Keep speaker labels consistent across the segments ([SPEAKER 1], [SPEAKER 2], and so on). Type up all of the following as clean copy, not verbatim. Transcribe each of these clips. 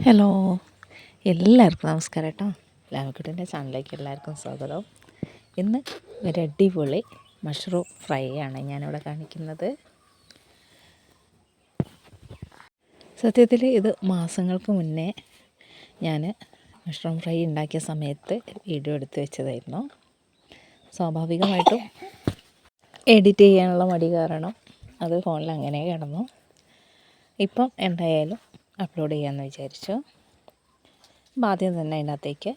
[SPEAKER 1] Hello, എല്ലാവർക്കും നമസ്കാരം കേട്ടോ. ലാമിക്കുട്ടൻ്റെ ചാനലിലേക്ക് എല്ലാവർക്കും സ്വാഗതം. ഇന്ന് ഒരു അടിപൊളി മഷ്റൂം ഫ്രൈ ആണ് ഞാനിവിടെ കാണിക്കുന്നത്. സത്യത്തിൽ ഇത് മാസങ്ങൾക്ക് മുന്നേ ഞാൻ മഷ്റൂം ഫ്രൈ ഉണ്ടാക്കിയ സമയത്ത് വീഡിയോ എടുത്ത് വെച്ചതായിരുന്നു. സ്വാഭാവികമായിട്ടും എഡിറ്റ് ചെയ്യാനുള്ള മടി കാരണം അത് ഫോണിൽ അങ്ങനെ കിടന്നു. ഇപ്പം എന്തായാലും അപ്ലോഡ് ചെയ്യാമെന്ന് വിചാരിച്ചു. അപ്പം ആദ്യം തന്നെ അതിനകത്തേക്ക്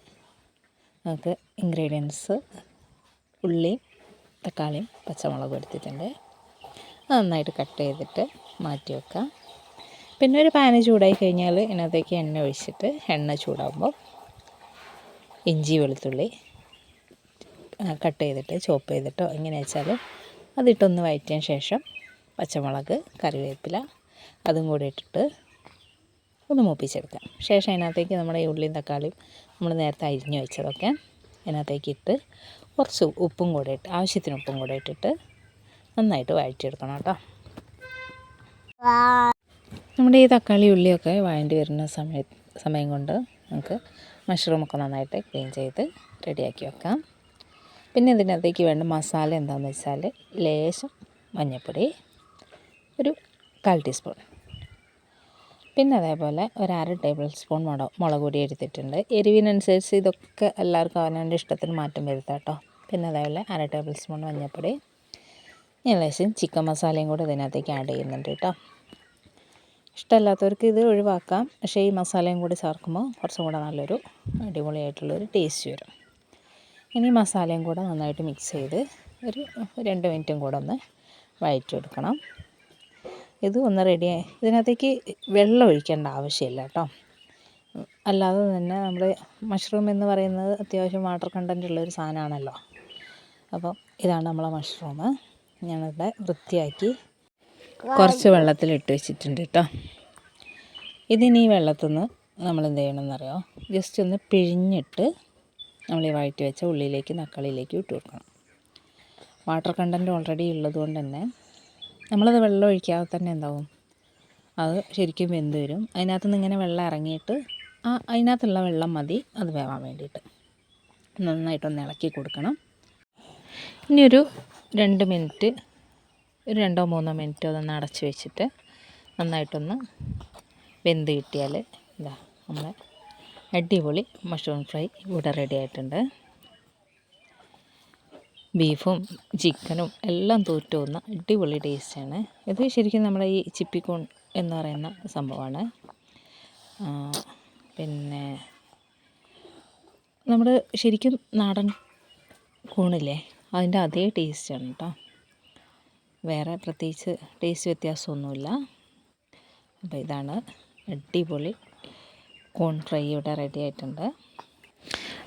[SPEAKER 1] നമുക്ക് ഇൻഗ്രീഡിയൻസ് ഉള്ളിയും തക്കാളിയും പച്ചമുളകും എടുത്തിട്ടുണ്ട്. അത് നന്നായിട്ട് കട്ട് ചെയ്തിട്ട് മാറ്റി വെക്കാം. പിന്നെ ഒരു പാന് ചൂടായി കഴിഞ്ഞാൽ ഇതിനകത്തേക്ക് എണ്ണ ഒഴിച്ചിട്ട് എണ്ണ ചൂടാകുമ്പോൾ ഇഞ്ചി വെളുത്തുള്ളി കട്ട് ചെയ്തിട്ട് ചോപ്പ് ചെയ്തിട്ടോ എങ്ങനെ വെച്ചാൽ അതിട്ടൊന്ന് വഴറ്റിയതിന് ശേഷം പച്ചമുളക് കറിവേപ്പില അതും കൂടി ഇട്ടിട്ട് ഒന്ന് മൂപ്പിച്ചെടുക്കാം. ശേഷം അതിനകത്തേക്ക് നമ്മുടെ ഈ ഉള്ളിയും തക്കാളിയും നമ്മൾ നേരത്തെ അരിഞ്ഞു വെച്ചതൊക്കെ അതിനകത്തേക്ക് ഇട്ട് കുറച്ച് ഉപ്പും കൂടെ ഇട്ട് ആവശ്യത്തിന് ഉപ്പും കൂടെ ഇട്ടിട്ട് നന്നായിട്ട് വഴറ്റിയെടുക്കണം കേട്ടോ. നമ്മുടെ ഈ തക്കാളി ഉള്ളിയൊക്കെ വഴണ്ടി വരുന്ന സമയം കൊണ്ട് നമുക്ക് മഷ്റൂമൊക്കെ നന്നായിട്ട് ക്ലീൻ ചെയ്ത് റെഡിയാക്കി വെക്കാം. പിന്നെ ഇതിനകത്തേക്ക് വേണ്ട മസാല എന്താണെന്ന് വെച്ചാൽ ലേശം മഞ്ഞൾപ്പൊടി, ഒരു 1/4 ടീസ്പൂൺ, പിന്നെ അതേപോലെ ഒരു 1/2 ടേബിൾ സ്പൂൺ മുളക് പൊടി എടുത്തിട്ടുണ്ട്. എരിവിനനുസരിച്ച് ഇതൊക്കെ എല്ലാവർക്കും അവനവൻ്റെ ഇഷ്ടത്തിന് മാറ്റം വരുത്താം കേട്ടോ. പിന്നെ അതേപോലെ 1/2 ടേബിൾ സ്പൂൺ മഞ്ഞൾപ്പൊടി, ലേശം ചിക്കൻ മസാലയും കൂടെ ഇതിനകത്തേക്ക് ആഡ് ചെയ്യുന്നുണ്ട് കേട്ടോ. ഇഷ്ടമല്ലാത്തവർക്ക് ഇത് ഒഴിവാക്കാം, പക്ഷേ ഈ മസാലയും കൂടി ചേർക്കുമ്പോൾ കുറച്ചും കൂടെ നല്ലൊരു അടിപൊളിയായിട്ടുള്ളൊരു ടേസ്റ്റ് വരും. ഇനി മസാലയും കൂടെ നന്നായിട്ട് മിക്സ് ചെയ്ത് ഒരു 2 മിനിറ്റും കൂടെ ഒന്ന് വഴറ്റിയെടുക്കണം. ഇത് ഒന്ന് റെഡിയായി. ഇതിനകത്തേക്ക് വെള്ളം ഒഴിക്കേണ്ട ആവശ്യമില്ല കേട്ടോ. അല്ലാതെ തന്നെ നമ്മുടെ മഷ്റൂം എന്ന് പറയുന്നത് അത്യാവശ്യം വാട്ടർ കണ്ടൻ്റ് ഉള്ളൊരു സാധനമാണല്ലോ. അപ്പം ഇതാണ് നമ്മളെ മഷ്റൂം. ഞാനിവിടെ വൃത്തിയാക്കി കുറച്ച് വെള്ളത്തിലിട്ട് വെച്ചിട്ടുണ്ട് കേട്ടോ. ഇതിനി ഈ വെള്ളത്തിൽ നിന്ന് നമ്മൾ എന്ത് ചെയ്യണമെന്നറിയോ, ജസ്റ്റ് ഒന്ന് പിഴിഞ്ഞിട്ട് നമ്മൾ ഈ വഴറ്റി വെച്ച ഉള്ളിയിലേക്ക് തക്കാളിയിലേക്ക് ഇട്ട് കൊടുക്കണം. വാട്ടർ കണ്ടൻറ്റ് ഓൾറെഡി ഉള്ളത് കൊണ്ട് തന്നെ നമ്മളത് വെള്ളം ഒഴിക്കാതെ തന്നെ എന്താവും, അത് ശരിക്കും വെന്ത് വരും. അതിനകത്തുനിന്ന് ഇങ്ങനെ വെള്ളം ഇറങ്ങിയിട്ട് അതിനകത്തുള്ള വെള്ളം മതി അത് വേവാൻ വേണ്ടിയിട്ട്. നന്നായിട്ടൊന്ന് ഇളക്കി കൊടുക്കണം. ഇനി ഒരു 2 മിനിറ്റ്, ഒരു 2-3 മിനിറ്റ് അതൊന്ന് അടച്ച് വെച്ചിട്ട് നന്നായിട്ടൊന്ന് വെന്ത് കിട്ടിയാൽ ഇതാ നമ്മുടെ അടിപൊളി മഷ്റൂം ഫ്രൈ ഇവിടെ റെഡി ആയിട്ടുണ്ട്. ബീഫും ചിക്കനും എല്ലാം തോറ്റു പോകുന്ന അടിപൊളി ടേസ്റ്റാണ് ഇത്. ശരിക്കും നമ്മുടെ ഈ ചിപ്പിക്കൂൺ എന്ന് പറയുന്ന സംഭവമാണ്. പിന്നെ നമ്മുടെ ശരിക്കും നാടൻ കൂണില്ലേ, അതിൻ്റെ അതേ ടേസ്റ്റാണ് കേട്ടോ. വേറെ പ്രത്യേകിച്ച് ടേസ്റ്റ് വ്യത്യാസമൊന്നുമില്ല. അപ്പോൾ ഇതാണ് അടിപൊളി കൂൺ ഫ്രൈ ഇവിടെ റെഡി ആയിട്ടുണ്ട്.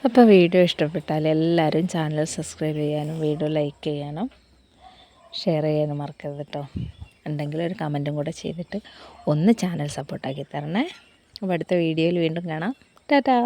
[SPEAKER 1] അപ്പോൾ വീഡിയോ ഇഷ്ടപ്പെട്ടാൽ എല്ലാവരും ചാനൽ സബ്സ്ക്രൈബ് ചെയ്യാനും വീഡിയോ ലൈക്ക് ചെയ്യാനും ഷെയർ ചെയ്യാനും മറക്കരുത് കേട്ടോ. ഉണ്ടെങ്കിൽ ഒരു കമൻറ്റും കൂടെ ചെയ്തിട്ട് ഒന്ന് ചാനൽ സപ്പോർട്ടാക്കി തരണേ. അപ്പോൾ അടുത്ത വീഡിയോയിൽ വീണ്ടും കാണാം. ടാറ്റാ.